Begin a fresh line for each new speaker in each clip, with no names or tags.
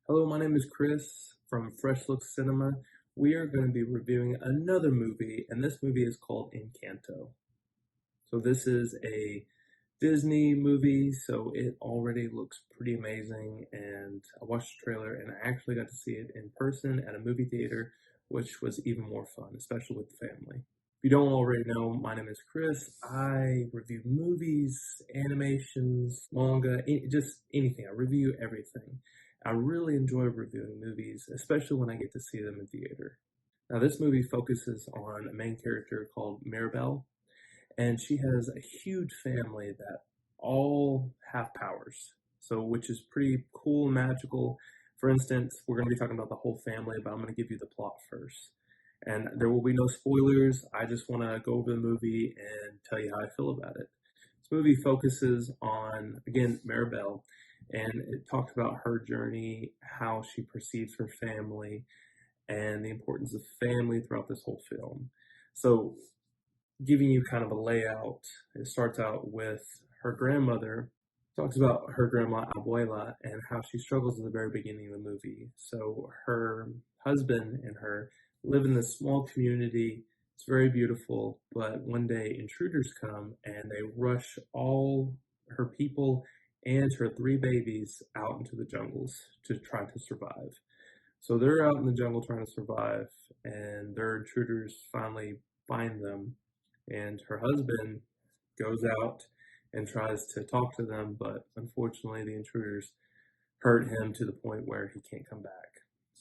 Hello, my name is Chris from Fresh Look Cinema. We are going to be reviewing another movie, and this movie is called Encanto. So this is a Disney movie, so it already looks pretty amazing, and I watched the trailer, and I actually got to see it in person at a movie theater, which was even more fun, especially with the family. If you don't already know, my name is Chris. I review movies, animations, manga, just anything. I review everything. I really enjoy reviewing movies, especially when I get to see them in theater. Now, this movie focuses on a main character called Mirabel, and she has a huge family that all have powers. So, which is pretty cool and magical. For instance, we're going to be talking about the whole family, but I'm going to give you the plot first. And there will be no spoilers. I just want to go over the movie and tell you how I feel about it. This movie focuses on, again, Mirabel, and it talks about her journey, how she perceives her family, and the importance of family throughout this whole film. So, giving you kind of a layout, it starts out with her grandmother, talks about her grandma Abuela and how she struggles at the very beginning of the movie. So her husband and her live in this small community. It's very beautiful, but one day intruders come and they rush all her people and her three babies out into the jungles to try to survive. So they're out in the jungle trying to survive, and their intruders finally find them, and her husband goes out and tries to talk to them, but unfortunately the intruders hurt him to the point where he can't come back.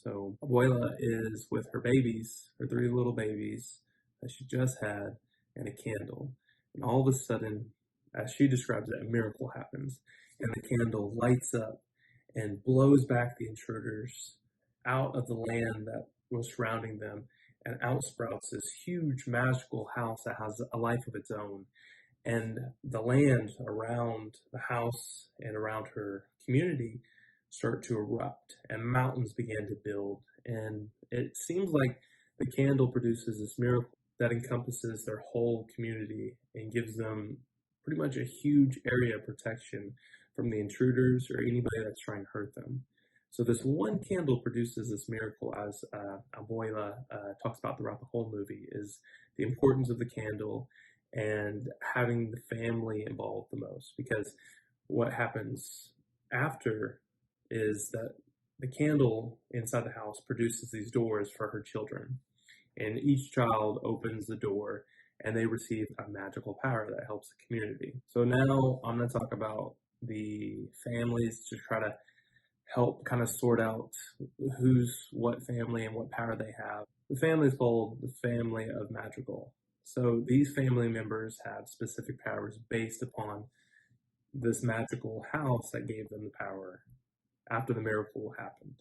So Abuela is with her babies, her three little babies that she just had, and a candle. And all of a sudden, as she describes it, a miracle happens, and the candle lights up and blows back the intruders out of the land that was surrounding them, and out sprouts this huge magical house that has a life of its own. And the land around the house and around her community start to erupt, and mountains begin to build. And it seems like the candle produces this miracle that encompasses their whole community and gives them pretty much a huge area of protection from the intruders or anybody that's trying to hurt them. So this one candle produces this miracle, as Abuela talks about throughout the whole movie, is the importance of the candle and having the family involved the most. Because what happens after is that the candle inside the house produces these doors for her children, and each child opens the door and they receive a magical power that helps the community. So now I'm going to talk about the families to try to help kind of sort out who's what family and what power they have. The family is called the family of Madrigal. So these family members have specific powers based upon this magical house that gave them the power after the miracle happened.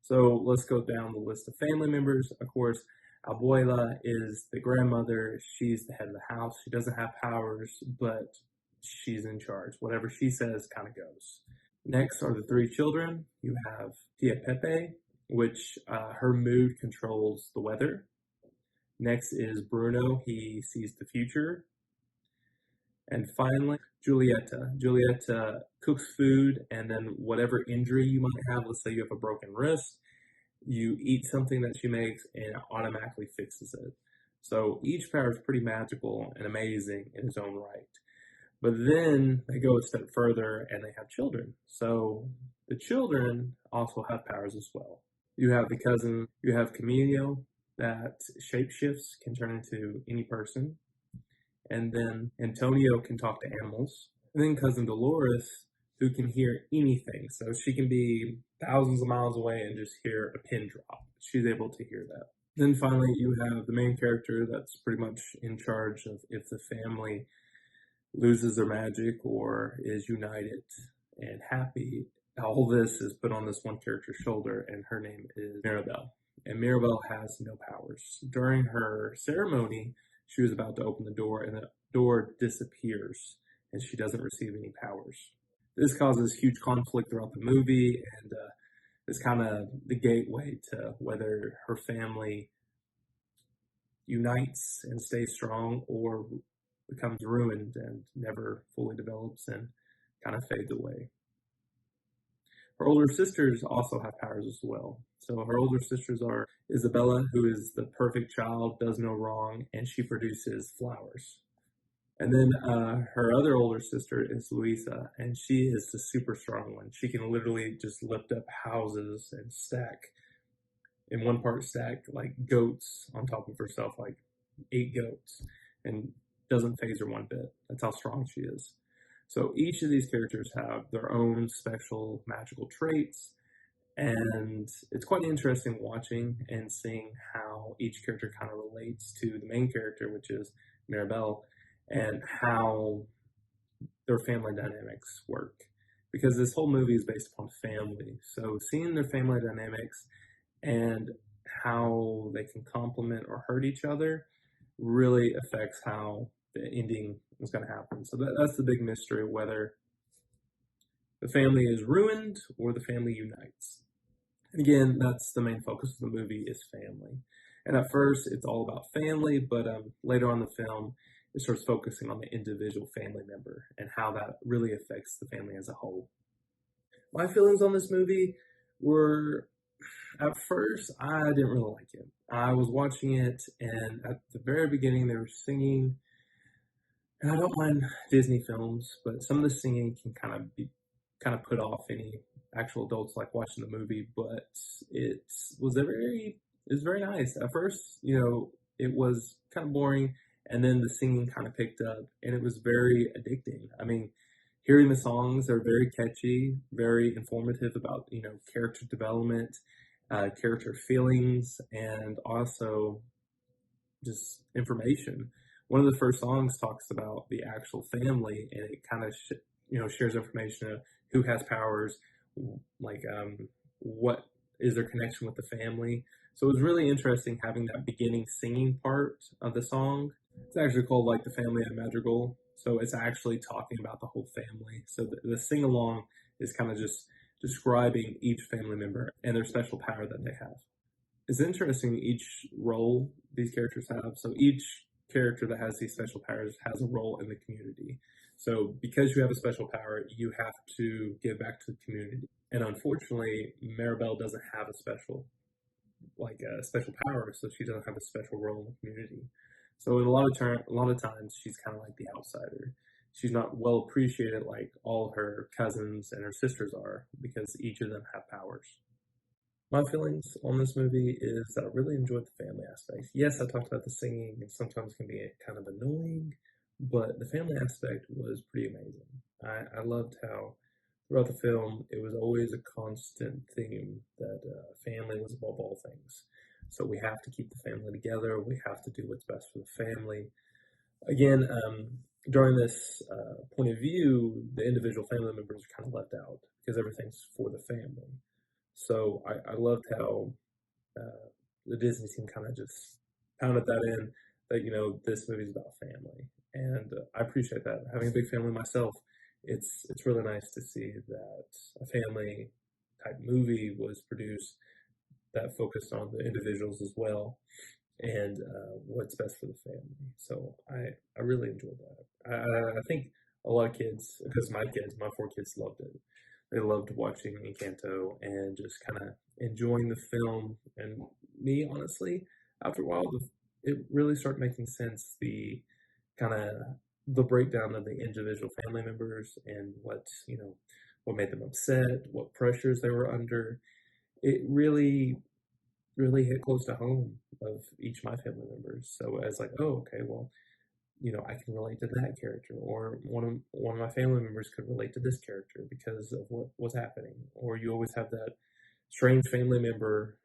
So let's go down the list of family members. Of course, Abuela is the grandmother. She's the head of the house. She doesn't have powers, but she's in charge. Whatever she says kind of goes. Next are the three children. You have Tia Pepe, which her mood controls the weather. Next is Bruno. He sees the future. And finally, Julieta. Julieta cooks food, and then whatever injury you might have, let's say you have a broken wrist, you eat something that she makes and it automatically fixes it. So each power is pretty magical and amazing in its own right. But then they go a step further and they have children. So the children also have powers as well. You have the cousin, you have Camilo that shapeshifts, can turn into any person. And then Antonio can talk to animals. And then cousin Dolores, who can hear anything. So she can be thousands of miles away and just hear a pin drop. She's able to hear that. Then finally, you have the main character that's pretty much in charge of if the family loses their magic or is united and happy. All this is put on this one character's shoulder, and her name is Mirabel. And Mirabel has no powers. During her ceremony, she was about to open the door, and the door disappears, and she doesn't receive any powers. This causes huge conflict throughout the movie, and is kind of the gateway to whether her family unites and stays strong or becomes ruined and never fully develops and kind of fades away. Her older sisters also have powers as well. So her older sisters are Isabella, who is the perfect child, does no wrong, and she produces flowers. And then her other older sister is Luisa, and she is the super strong one. She can literally just lift up houses and stack, in one part, stack like goats on top of herself, like 8 goats, and doesn't phase her one bit. That's how strong she is. So each of these characters have their own special magical traits, and it's quite interesting watching and seeing how each character kind of relates to the main character, which is Mirabel, and how their family dynamics work. Because this whole movie is based upon family. So seeing their family dynamics and how they can complement or hurt each other really affects how the ending is going to happen. So that's the big mystery, whether the family is ruined or the family unites. And again, that's the main focus of the movie is family. And at first, it's all about family, but later on in the film, it starts focusing on the individual family member and how that really affects the family as a whole. My feelings on this movie were, at first, I didn't really like it. I was watching it, and at the very beginning, they were singing. And I don't mind Disney films, but some of the singing can kind of put off any actual adults like watching the movie. But it was very nice. At first, it was kind of boring, and then the singing kind of picked up, and it was very addicting. I mean, hearing the songs are very catchy, very informative about character development, character feelings, and also just information. One of the first songs talks about the actual family, and it kind of shares information of who has powers, like what is their connection with the family. So it was really interesting having that beginning singing part of the song. It's actually called like the Family at Madrigal, so it's actually talking about the whole family. So the sing along is kind of just describing each family member and their special power that they have. It's interesting each role these characters have. So each character that has these special powers has a role in the community. So because you have a special power, you have to give back to the community. And unfortunately, Mirabel doesn't have a special power, so she doesn't have a special role in the community. So in a lot of times, she's kind of like the outsider. She's not well appreciated like all her cousins and her sisters are because each of them have powers. My feelings on this movie is that I really enjoyed the family aspect. Yes, I talked about the singing, and sometimes can be kind of annoying, but the family aspect was pretty amazing. I loved how throughout the film it was always a constant theme that family was above all things. So we have to keep the family together. We have to do what's best for the family. Again, during this point of view, the individual family members are kind of left out because everything's for the family. So I loved how the Disney team kind of just pounded that in that this movie's about family, and I appreciate that. Having a big family myself, it's really nice to see that a family type movie was produced that focused on the individuals as well and what's best for the family. So I really enjoyed that. I think a lot of kids, because my 4 kids loved it. They loved watching Encanto and just kind of enjoying the film. And me, honestly, after a while, it really started making sense. The breakdown of the individual family members and what made them upset, what pressures they were under. It really, really hit close to home of each of my family members. So I was like, oh, okay, well, I can relate to that character, or one of my family members could relate to this character because of what was happening. Or you always have that strange family member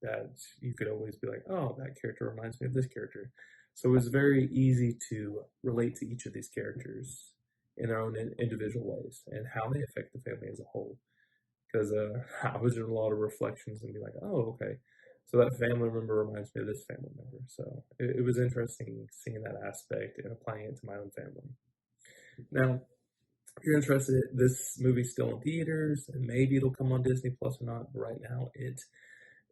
that you could always be like, oh, that character reminds me of this character. So it was very easy to relate to each of these characters in their own individual ways and how they affect the family as a whole. Because I was doing a lot of reflections and be like, oh, okay. So that family member reminds me of this family member. So it was interesting seeing that aspect and applying it to my own family. Now, if you're interested, this movie's still in theaters, and maybe it'll come on Disney Plus or not. But right now, it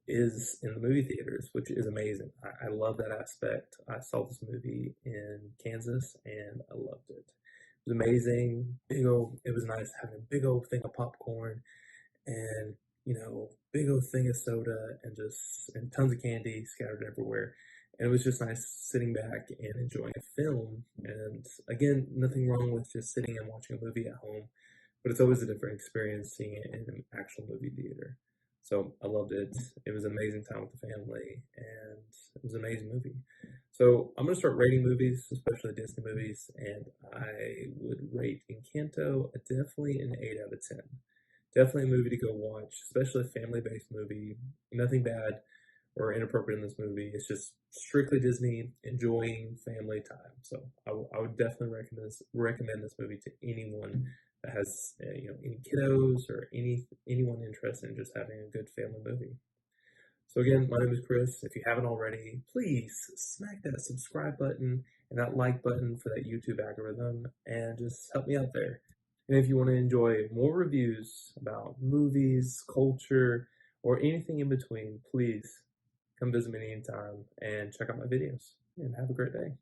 is in the movie theaters, which is amazing. I love that aspect. I saw this movie in Kansas, and I loved it. It was amazing. It was nice having a big old thing of popcorn and big old thing of soda and tons of candy scattered everywhere. And it was just nice sitting back and enjoying a film. And again, nothing wrong with just sitting and watching a movie at home, but it's always a different experience seeing it in an actual movie theater. So I loved it. It was an amazing time with the family, and it was an amazing movie. So I'm gonna start rating movies, especially Disney movies, and I would rate Encanto definitely an 8 out of 10. Definitely a movie to go watch, especially a family-based movie. Nothing bad or inappropriate in this movie. It's just strictly Disney, enjoying family time. So I would definitely recommend this movie to anyone that has any kiddos or anyone interested in just having a good family movie. So again, my name is Chris. If you haven't already, please smack that subscribe button and that like button for that YouTube algorithm and just help me out there. And if you want to enjoy more reviews about movies, culture, or anything in between, please come visit me anytime and check out my videos. And have a great day.